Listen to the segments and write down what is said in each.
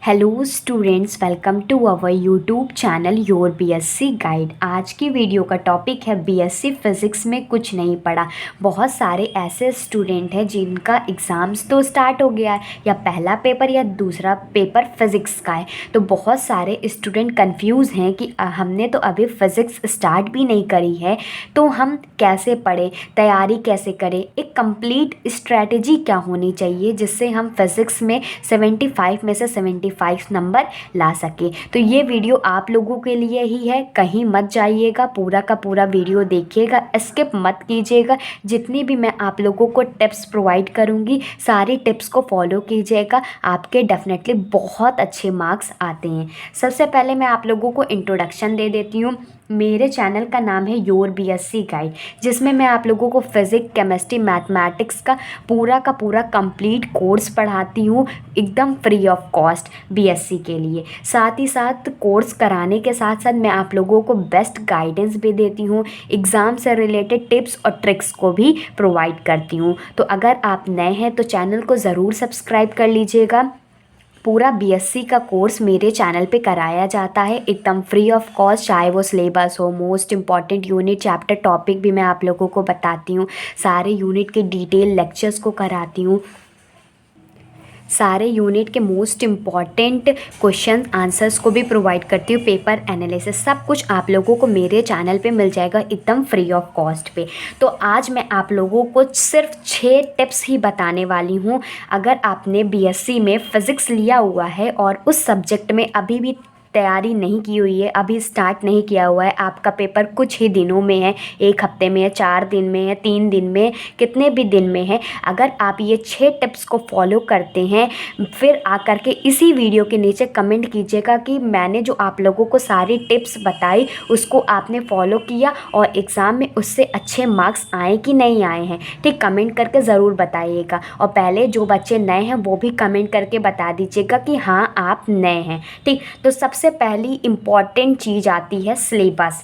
Hello students, welcome to our YouTube channel your BSc guide. आज की video का topic है बीएससी फिज़िक्स में कुछ नहीं पढ़ा। बहुत सारे ऐसे स्टूडेंट हैं जिनका एग्ज़ाम्स तो स्टार्ट हो गया है, या पहला पेपर या दूसरा पेपर फिज़िक्स का है। तो बहुत सारे स्टूडेंट कंफ्यूज हैं कि हमने तो अभी फ़िज़िक्स स्टार्ट भी नहीं करी है, तो हम कैसे पढ़ें, तैयारी कैसे करें, एक कंप्लीट स्ट्रैटेजी क्या होनी चाहिए जिससे हम फिज़िक्स में 75 में से 75 नंबर ला सके। तो ये वीडियो आप लोगों के लिए ही है, कहीं मत जाइएगा, पूरा का पूरा वीडियो देखिएगा, स्किप मत कीजिएगा। जितनी भी मैं आप लोगों को टिप्स प्रोवाइड करूँगी, सारी टिप्स को फॉलो कीजिएगा, आपके डेफिनेटली बहुत अच्छे मार्क्स आते हैं। सबसे पहले मैं आप लोगों को इंट्रोडक्शन दे देती हूँ। मेरे चैनल का नाम है योर बीएससी गाइड, जिसमें मैं आप लोगों को फिज़िक्स, केमिस्ट्री, मैथमेटिक्स का पूरा कंप्लीट कोर्स पढ़ाती हूँ, एकदम फ्री ऑफ कॉस्ट बीएससी के लिए। साथ ही साथ कोर्स कराने के साथ साथ मैं आप लोगों को बेस्ट गाइडेंस भी देती हूँ, एग्ज़ाम से रिलेटेड टिप्स और ट्रिक्स को भी प्रोवाइड करती हूँ। तो अगर आप नए हैं तो चैनल को ज़रूर सब्सक्राइब कर लीजिएगा। पूरा बीएससी का कोर्स मेरे चैनल पे कराया जाता है, एकदम फ्री ऑफ कॉस्ट, चाहे वो सिलेबस हो, most important unit, chapter, topic भी मैं आप लोगों को बताती हूँ, सारे यूनिट के डिटेल लेक्चर्स को कराती हूँ, सारे यूनिट के मोस्ट इम्पॉर्टेंट क्वेश्चन आंसर्स को भी प्रोवाइड करती हूँ, पेपर एनालिसिस, सब कुछ आप लोगों को मेरे चैनल पे मिल जाएगा एकदम फ्री ऑफ कॉस्ट पे। तो आज मैं आप लोगों को सिर्फ 6 टिप्स ही बताने वाली हूँ। अगर आपने बीएससी में फ़िज़िक्स लिया हुआ है और उस सब्जेक्ट में अभी भी तैयारी नहीं की हुई है, अभी स्टार्ट नहीं किया हुआ है, आपका पेपर कुछ ही दिनों में है, 1 हफ्ते में है, 4 दिन में है, 3 दिन में, कितने भी दिन में है, अगर आप ये 6 टिप्स को फॉलो करते हैं, फिर आकर के इसी वीडियो के नीचे कमेंट कीजिएगा कि मैंने जो आप लोगों को सारी टिप्स बताई उसको आपने फॉलो किया और एग्ज़ाम में उससे अच्छे मार्क्स आए कि नहीं आए हैं। ठीक, कमेंट करके ज़रूर बताइएगा। और पहले जो बच्चे नए हैं वो भी कमेंट करके बता दीजिएगा कि हाँ आप नए हैं। ठीक, तो सबसे पहली इम्पॉर्टेंट चीज़ आती है सिलेबस।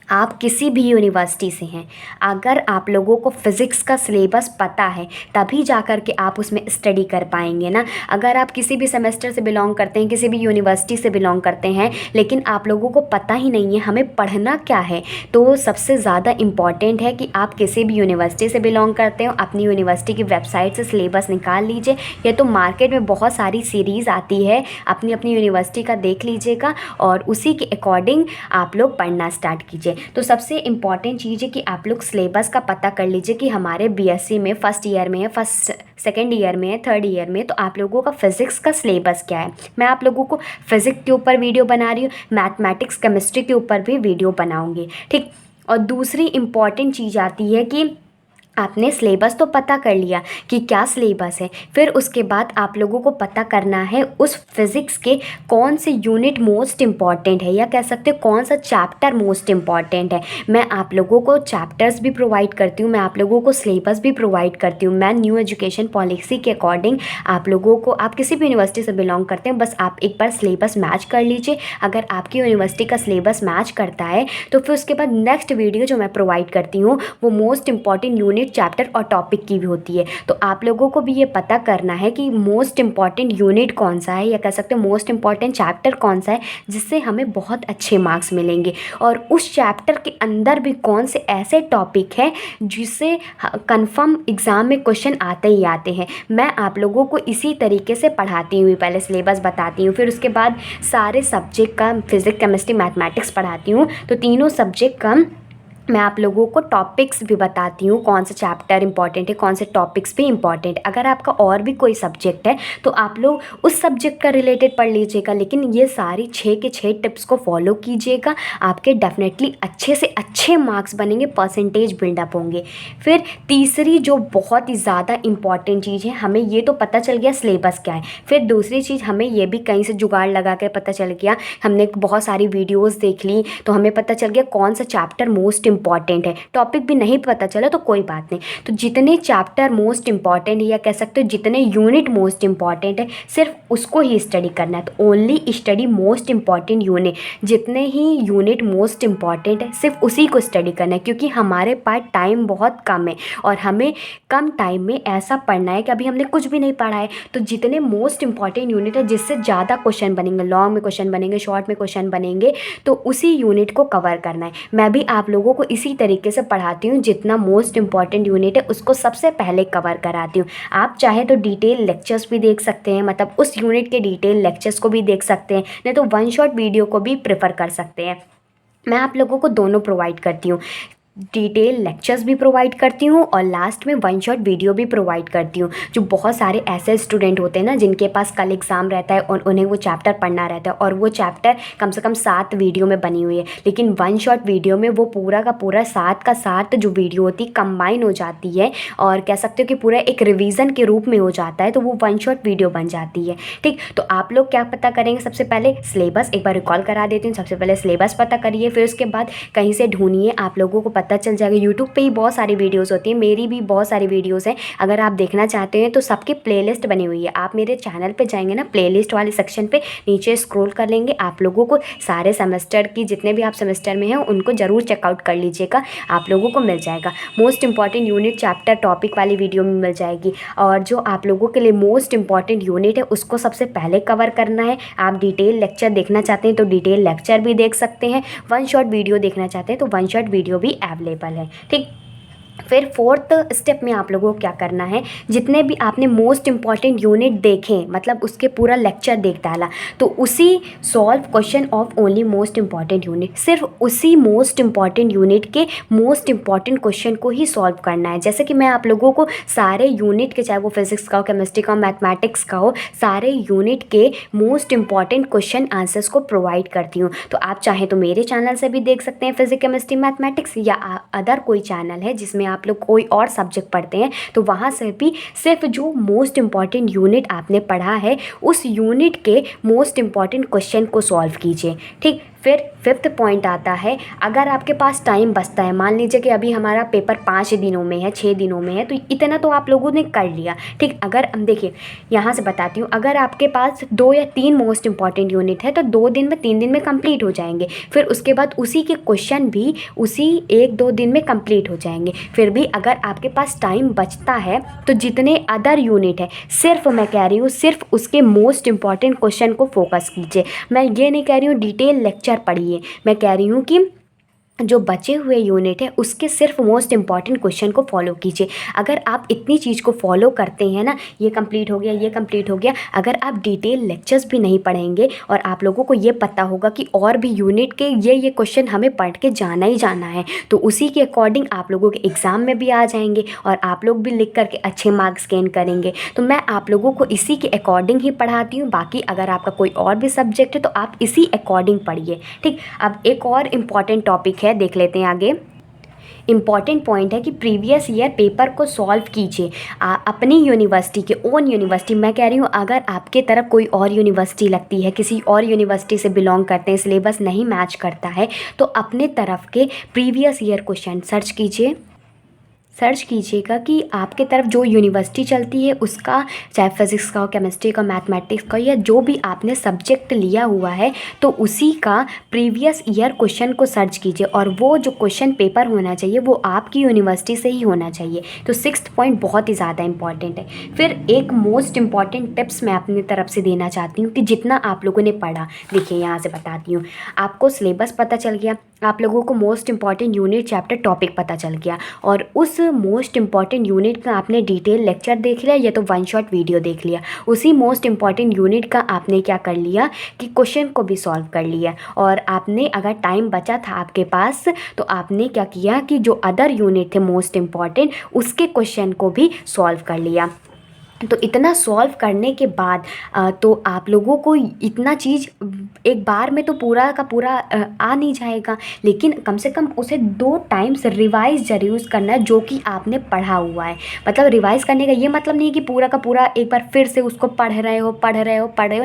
आप किसी भी यूनिवर्सिटी से हैं, अगर आप लोगों को फ़िज़िक्स का सिलेबस पता है तभी जा कर के आप उसमें स्टडी कर पाएंगे ना। अगर आप किसी भी सेमेस्टर से बिलोंग करते हैं, किसी भी यूनिवर्सिटी से बिलोंग करते हैं, लेकिन आप लोगों को पता ही नहीं है हमें पढ़ना क्या है, तो सबसे ज़्यादा इम्पॉर्टेंट है कि आप किसी भी यूनिवर्सिटी से बिलोंग करते हो, अपनी यूनिवर्सिटी की वेबसाइट से सिलेबस निकाल लीजिए, या तो मार्केट में बहुत सारी सीरीज़ आती है, अपनी अपनी यूनिवर्सिटी का देख लीजिएगा और उसी के अकॉर्डिंग आप लोग पढ़ना स्टार्ट कीजिए। तो सबसे इम्पॉर्टेंट चीज़ है कि आप लोग सिलेबस का पता कर लीजिए कि हमारे बीएससी में फर्स्ट ईयर में है, सेकेंड ईयर में है, थर्ड ईयर में, तो आप लोगों का फ़िज़िक्स का सिलेबस क्या है। मैं आप लोगों को फिज़िक्स के ऊपर वीडियो बना रही हूँ, मैथमेटिक्स, केमिस्ट्री के ऊपर भी वीडियो बनाऊँगी। ठीक, और दूसरी इम्पॉर्टेंट चीज़ आती है कि आपने सिलेबस तो पता कर लिया कि क्या सिलेबस है, फिर उसके बाद आप लोगों को पता करना है उस फिज़िक्स के कौन से यूनिट मोस्ट इम्पॉर्टेंट है, या कह सकते हो कौन सा चैप्टर मोस्ट इम्पॉर्टेंट है। मैं आप लोगों को चैप्टर्स भी प्रोवाइड करती हूँ, मैं आप लोगों को सिलेबस भी प्रोवाइड करती हूँ। मैं न्यू एजुकेशन पॉलिसी के अकॉर्डिंग आप लोगों को, आप किसी भी यूनिवर्सिटी से बिलोंग करते हैं, बस आप एक बार सिलेबस मैच कर लीजिए। अगर आपकी यूनिवर्सिटी का सिलेबस मैच करता है तो फिर उसके बाद नेक्स्ट वीडियो जो मैं प्रोवाइड करती हूँ वो मोस्ट इम्पॉर्टेंट यूनिट, चैप्टर और टॉपिक की भी होती है। तो आप लोगों को भी ये पता करना है कि मोस्ट इम्पॉर्टेंट यूनिट कौन सा है, या कह सकते हो मोस्ट इम्पॉर्टेंट चैप्टर कौन सा है, जिससे हमें बहुत अच्छे मार्क्स मिलेंगे, और उस चैप्टर के अंदर भी कौन से ऐसे टॉपिक है जिससे कंफर्म एग्ज़ाम में क्वेश्चन आते ही आते हैं। मैं आप लोगों को इसी तरीके से पढ़ाती हूँ, पहले सिलेबस बताती हूँ, फिर उसके बाद सारे सब्जेक्ट का फिज़िक्स, केमिस्ट्री, मैथमेटिक्स पढ़ाती हूँ। तो तीनों सब्जेक्ट का मैं आप लोगों को टॉपिक्स भी बताती हूँ, कौन सा चैप्टर इंपॉर्टेंट है, कौन से टॉपिक्स भी इंपॉर्टेंट है। अगर आपका और भी कोई सब्जेक्ट है तो आप लोग उस सब्जेक्ट का रिलेटेड पढ़ लीजिएगा, लेकिन ये सारी 6 के 6 टिप्स को फॉलो कीजिएगा, आपके डेफिनेटली अच्छे से अच्छे मार्क्स बनेंगे, परसेंटेज बिल्डअप होंगे। फिर तीसरी जो बहुत ही ज़्यादा इंपॉर्टेंट चीज़ है, हमें ये तो पता चल गया सिलेबस क्या है, फिर दूसरी चीज़ हमें ये भी कहीं से जुगाड़ लगा कर पता चल गया, हमने बहुत सारी वीडियोज़ देख ली तो हमें पता चल गया कौन सा चैप्टर मोस्ट इम्पॉर्टेंट है, टॉपिक भी नहीं पता चला तो कोई बात नहीं। तो जितने चैप्टर मोस्ट इम्पॉर्टेंट है या कह सकते हो जितने यूनिट मोस्ट इम्पॉर्टेंट है सिर्फ उसको ही स्टडी करना है। तो only study most important unit, जितने ही यूनिट मोस्ट इम्पॉर्टेंट है सिर्फ उसी को स्टडी करना है, क्योंकि हमारे पास टाइम बहुत कम है और हमें कम टाइम में ऐसा पढ़ना है कि अभी हमने कुछ भी नहीं पढ़ा है। तो जितने मोस्ट इंपॉर्टेंट यूनिट है जिससे ज़्यादा क्वेश्चन बनेंगे, लॉन्ग में क्वेश्चन बनेंगे, शॉर्ट में क्वेश्चन बनेंगे, तो उसी यूनिट को कवर करना है। मैं भी आप लोगों को इसी तरीके से पढ़ाती हूँ, जितना मोस्ट इंपॉर्टेंट यूनिट है उसको सबसे पहले कवर कराती हूँ। आप चाहे तो डिटेल लेक्चर्स भी देख सकते हैं, मतलब उस यूनिट के डिटेल लेक्चर्स को भी देख सकते हैं, नहीं तो वन शॉट वीडियो को भी प्रेफर कर सकते हैं। मैं आप लोगों को दोनों प्रोवाइड करती हूँ, डिटेल लेक्चर्स भी प्रोवाइड करती हूँ और लास्ट में वन शॉट वीडियो भी प्रोवाइड करती हूँ। जो बहुत सारे ऐसे स्टूडेंट होते हैं ना जिनके पास कल एग्ज़ाम रहता है और उन्हें वो चैप्टर पढ़ना रहता है और वो चैप्टर कम से कम 7 वीडियो में बनी हुई है, लेकिन वन शॉट वीडियो में वो पूरा का पूरा 7 का 7 जो वीडियो होती है कंबाइन हो जाती है और कह सकते हो कि पूरा एक रिवीजन के रूप में हो जाता है, तो वो वन शॉट वीडियो बन जाती है। ठीक, तो आप लोग क्या पता करेंगे, सबसे पहले सिलेबस एक बार रिकॉल करा देती हूँ। सबसे पहले सिलेबस पता करिए, फिर उसके बाद कहीं से ढूंढिए, आप लोगों को पता चल जाएगा। यूट्यूब पे ही बहुत सारी वीडियोस होती हैं, मेरी भी बहुत सारी वीडियोस हैं, अगर आप देखना चाहते हैं तो सबकी प्लेलिस्ट बनी हुई है। आप मेरे चैनल पे जाएंगे ना, प्लेलिस्ट वाले सेक्शन पे नीचे स्क्रॉल कर लेंगे, आप लोगों को सारे सेमेस्टर की जितने भी आप सेमेस्टर में हैं उनको ज़रूर चेकआउट कर लीजिएगा, आप लोगों को मिल जाएगा। Most important unit chapter topic वाली वीडियो में मिल जाएगी, और जो आप लोगों के लिए मोस्ट इंपॉर्टेंट यूनिट है उसको सबसे पहले कवर करना है। आप डिटेल लेक्चर देखना चाहते हैं तो डिटेल लेक्चर भी देख सकते हैं, वन शॉट वीडियो देखना चाहते हैं तो वन शॉट वीडियो भी अवेलेबल है। ठीक, फिर फोर्थ स्टेप में आप लोगों को क्या करना है, जितने भी आपने मोस्ट इंपॉर्टेंट यूनिट देखें, मतलब उसके पूरा लेक्चर देख डाला, तो उसी solve question of only most important unit, सिर्फ उसी मोस्ट इंपॉर्टेंट यूनिट के मोस्ट इंपॉर्टेंट क्वेश्चन को ही सॉल्व करना है। जैसे कि मैं आप लोगों को सारे यूनिट के, चाहे वो फिजिक्स का हो, केमिस्ट्री का हो, मैथमेटिक्स का हो, सारे यूनिट के मोस्ट इंपॉर्टेंट क्वेश्चन आंसर्स को प्रोवाइड करती हूँ। तो आप चाहे तो मेरे चैनल से भी देख सकते हैं, फिजिक्स केमिस्ट्री मैथमेटिक्स, या अदर कोई चैनल है जिसमें आप लोग कोई और सब्जेक्ट पढ़ते हैं तो वहाँ से भी सिर्फ जो मोस्ट इंपॉर्टेंट यूनिट आपने पढ़ा है उस यूनिट के मोस्ट इंपॉर्टेंट क्वेश्चन को सॉल्व कीजिए। ठीक, फिर फिफ्थ पॉइंट आता है, अगर आपके पास टाइम बचता है, मान लीजिए कि अभी हमारा पेपर 5 दिनों में है, 6 दिनों में है, तो इतना तो आप लोगों ने कर लिया। ठीक, अगर हम देखिए यहाँ से बताती हूँ, अगर आपके पास 2 या 3 मोस्ट इंपॉर्टेंट यूनिट है तो 2 दिन में 3 दिन में कंप्लीट हो जाएंगे। फिर उसके बाद उसी के क्वेश्चन भी उसी 1-2 दिन में कंप्लीट हो जाएंगे। फिर भी अगर आपके पास टाइम बचता है तो जितने अदर यूनिट है, सिर्फ मैं कह रही हूँ सिर्फ उसके मोस्ट इंपॉर्टेंट क्वेश्चन को फोकस कीजिए। मैं ये नहीं कह रही हूँ डिटेल लेक्चर पढ़िए, मैं कह रही हूँ कि जो बचे हुए यूनिट है उसके सिर्फ मोस्ट इंपॉर्टेंट क्वेश्चन को फॉलो कीजिए। अगर आप इतनी चीज़ को फॉलो करते हैं ना, ये कंप्लीट हो गया, ये कंप्लीट हो गया, अगर आप डिटेल लेक्चर्स भी नहीं पढ़ेंगे और आप लोगों को ये पता होगा कि और भी यूनिट के ये क्वेश्चन हमें पढ़ के जाना ही जाना है, तो उसी के अकॉर्डिंग आप लोगों के एग्ज़ाम में भी आ जाएंगे और आप लोग भी लिख करके अच्छे मार्क्स गेन करेंगे। तो मैं आप लोगों को इसी के अकॉर्डिंग ही पढ़ाती हूँ। बाकी अगर आपका कोई और भी सब्जेक्ट है तो आप इसी अकॉर्डिंग पढ़िए। ठीक, अब एक और इम्पॉर्टेंट टॉपिक है, देख लेते हैं आगे। इम्पॉर्टेंट पॉइंट है कि प्रीवियस ईयर पेपर को सॉल्व कीजिए अपनी यूनिवर्सिटी के, ओन यूनिवर्सिटी। मैं कह रही हूँ अगर आपके तरफ कोई और यूनिवर्सिटी लगती है, किसी और यूनिवर्सिटी से बिलोंग करते हैं, सिलेबस नहीं मैच करता है, तो अपने तरफ के प्रीवियस ईयर क्वेश्चन सर्च कीजिएगा कि आपके तरफ जो यूनिवर्सिटी चलती है उसका, चाहे फिज़िक्स का हो, केमिस्ट्री का, मैथमेटिक्स का, या जो भी आपने सब्जेक्ट लिया हुआ है, तो उसी का प्रीवियस ईयर क्वेश्चन को सर्च कीजिए और वो जो क्वेश्चन पेपर होना चाहिए वो आपकी यूनिवर्सिटी से ही होना चाहिए। तो 6th पॉइंट बहुत ही ज़्यादा इंपॉर्टेंट है। फिर एक मोस्ट इंपॉर्टेंट टिप्स मैं अपनी तरफ से देना चाहती हूँ कि जितना आप लोगों ने पढ़ा, देखिए यहाँ से बताती हूँ, आपको सिलेबस पता चल गया, आप लोगों को most important unit chapter topic पता चल गया, और उस मोस्ट इंपॉर्टेंट यूनिट का आपने डिटेल लेक्चर देख लिया या तो वन शॉट वीडियो देख लिया। उसी मोस्ट इंपॉर्टेंट यूनिट का आपने क्या कर लिया कि क्वेश्चन को भी सॉल्व कर लिया, और आपने अगर टाइम बचा था आपके पास तो आपने क्या किया कि जो अदर यूनिट थे मोस्ट इंपॉर्टेंट उसके क्वेश्चन को भी सॉल्व कर लिया। तो इतना सॉल्व करने के बाद तो आप लोगों को इतना चीज़ एक बार में तो पूरा का पूरा आ नहीं जाएगा, लेकिन कम से कम उसे 2 टाइम्स रिवाइज़ ज़रूर करना है जो कि आपने पढ़ा हुआ है। मतलब रिवाइज़ करने का ये मतलब नहीं है कि पूरा का पूरा एक बार फिर से उसको पढ़ रहे हो,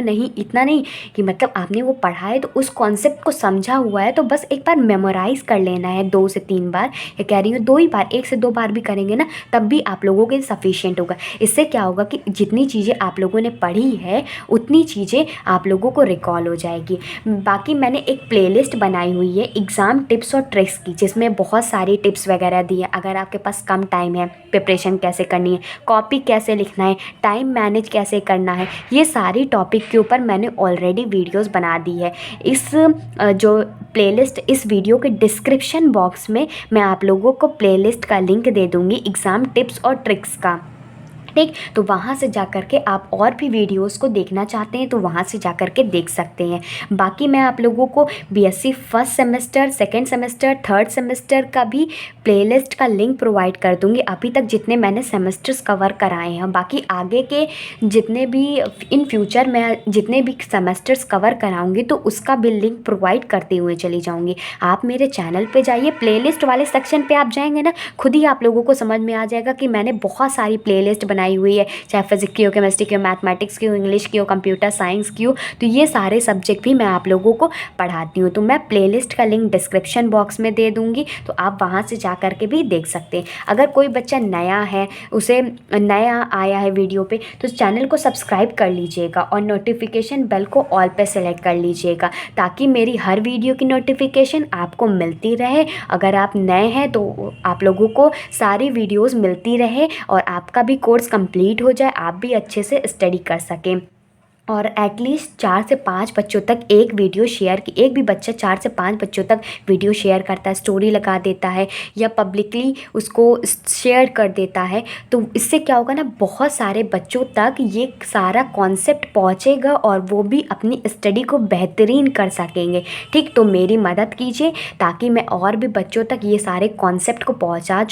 नहीं, इतना नहीं कि मतलब आपने वो पढ़ा है तो उस कॉन्सेप्ट को समझा हुआ है तो बस एक बार मेमोराइज़ कर लेना है 2 से 3 बार। ये कह रही हूँ 2 ही बार, 1 से 2 बार भी करेंगे ना तब भी आप लोगों के सफिशिएंट होगा। इससे क्या होगा कि जितनी चीज़ें आप लोगों ने पढ़ी है उतनी चीज़ें आप लोगों को रिकॉल हो जाएगी। बाकी मैंने एक प्लेलिस्ट बनाई हुई है एग्ज़ाम टिप्स और ट्रिक्स की, जिसमें बहुत सारी टिप्स वगैरह दी है। अगर आपके पास कम टाइम है, प्रिपरेशन कैसे करनी है, कॉपी कैसे लिखना है, टाइम मैनेज कैसे करना है, ये सारी टॉपिक के ऊपर मैंने ऑलरेडी वीडियोस बना दी है। इस जो प्लेलिस्ट, इस वीडियो के डिस्क्रिप्शन बॉक्स में मैं आप लोगों को प्लेलिस्ट का लिंक दे दूँगी एग्ज़ाम टिप्स और ट्रिक्स का, ठीक। तो वहाँ से जा कर के आप और भी वीडियोस को देखना चाहते हैं तो वहाँ से जा कर के देख सकते हैं। बाकी मैं आप लोगों को BSc first semester, second semester, third semester का भी प्लेलिस्ट का लिंक प्रोवाइड कर दूँगी। अभी तक जितने मैंने सेमेस्टर्स कवर कराए हैं, बाकी आगे के जितने भी इन फ्यूचर मैं जितने भी सेमेस्टर्स कवर कराऊँगी तो उसका भी लिंक प्रोवाइड करते हुए चली जाऊँगी। आप मेरे चैनल पर जाइए, प्लेलिस्ट वाले सेक्शन पर आप जाएँगे ना, खुद ही आप लोगों को समझ में आ जाएगा कि मैंने बहुत सारी प्लेलिस्ट बनाई हुई है, चाहे फिजिक्स की हो, केमिस्ट्री की हो, मैथमेटिक्स की हो, इंग्लिश की हो, कंप्यूटर साइंस की हो। तो ये सारे सब्जेक्ट भी मैं आप लोगों को पढ़ाती हूँ। तो मैं प्लेलिस्ट का लिंक डिस्क्रिप्शन बॉक्स में दे दूँगी, तो आप वहाँ से जा कर के भी देख सकते हैं। अगर कोई बच्चा नया है, उसे नया आया है वीडियो पे, तो चैनल को सब्सक्राइब कर लीजिएगा और नोटिफिकेशन बेल को ऑल पे सेलेक्ट कर लीजिएगा, ताकि मेरी हर वीडियो की नोटिफिकेशन आपको मिलती रहे। अगर आप नए हैं तो आप लोगों को सारी वीडियोज़ मिलती रहे और आपका भी कोर्स कंप्लीट हो जाए, आप भी अच्छे से स्टडी कर सकें। और एटलीस्ट 4 से 5 बच्चों तक एक वीडियो शेयर की, एक भी बच्चा 4 से 5 बच्चों तक वीडियो शेयर करता है, स्टोरी लगा देता है या पब्लिकली उसको शेयर कर देता है, तो इससे क्या होगा ना, बहुत सारे बच्चों तक ये सारा कॉन्सेप्ट पहुंचेगा और वो भी अपनी स्टडी को बेहतरीन कर सकेंगे, ठीक। तो मेरी मदद कीजिए ताकि मैं और भी बच्चों तक ये सारे कॉन्सेप्ट को पहुँचा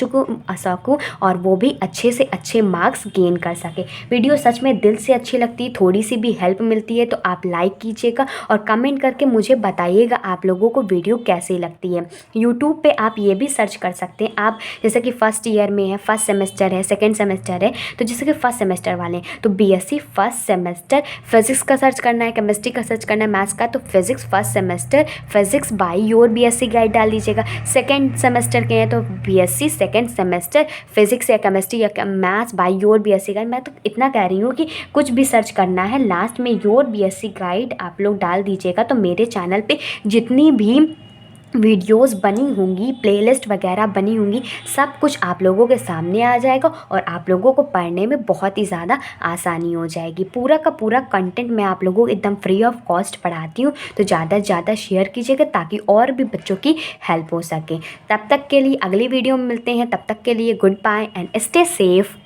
सकूँ और वो भी अच्छे से अच्छे मार्क्स गेन कर सके। वीडियो सच में दिल से अच्छी लगती है, थोड़ी सी भी हेल्प मिलती है तो आप लाइक कीजिएगा और कमेंट करके मुझे बताइएगा आप लोगों को वीडियो कैसी लगती है। यूट्यूब पे आप ये भी सर्च कर सकते हैं, आप जैसे कि फर्स्ट ईयर में है, फर्स्ट सेमेस्टर है, सेकंड सेमेस्टर है, तो जैसे कि फर्स्ट सेमेस्टर वाले तो बीएससी फर्स्ट सेमेस्टर फिजिक्स का सर्च करना है, केमिस्ट्री का सर्च करना है, मैथ्स का, तो physics first semester physics by your BSc guide डाल दीजिएगा। सेकेंड सेमेस्टर के हैं तो बीएससी सेकेंड सेमेस्टर फिजिक्स या केमिस्ट्री या maths by your BSc guide. मैं तो इतना कह रही हूँ कि कुछ भी सर्च करना है, लास्ट में योर बीएससी गाइड आप लोग डाल दीजिएगा, तो मेरे चैनल पे जितनी भी वीडियोस बनी होंगी, प्लेलिस्ट वगैरह बनी होंगी, सब कुछ आप लोगों के सामने आ जाएगा और आप लोगों को पढ़ने में बहुत ही ज़्यादा आसानी हो जाएगी। पूरा का पूरा कंटेंट मैं आप लोगों को एकदम फ्री ऑफ कॉस्ट पढ़ाती हूँ, तो ज़्यादा से ज़्यादा शेयर कीजिएगा ताकि और भी बच्चों की हेल्प हो सके। तब तक के लिए अगली वीडियो में मिलते हैं, तब तक के लिए goodbye and stay safe.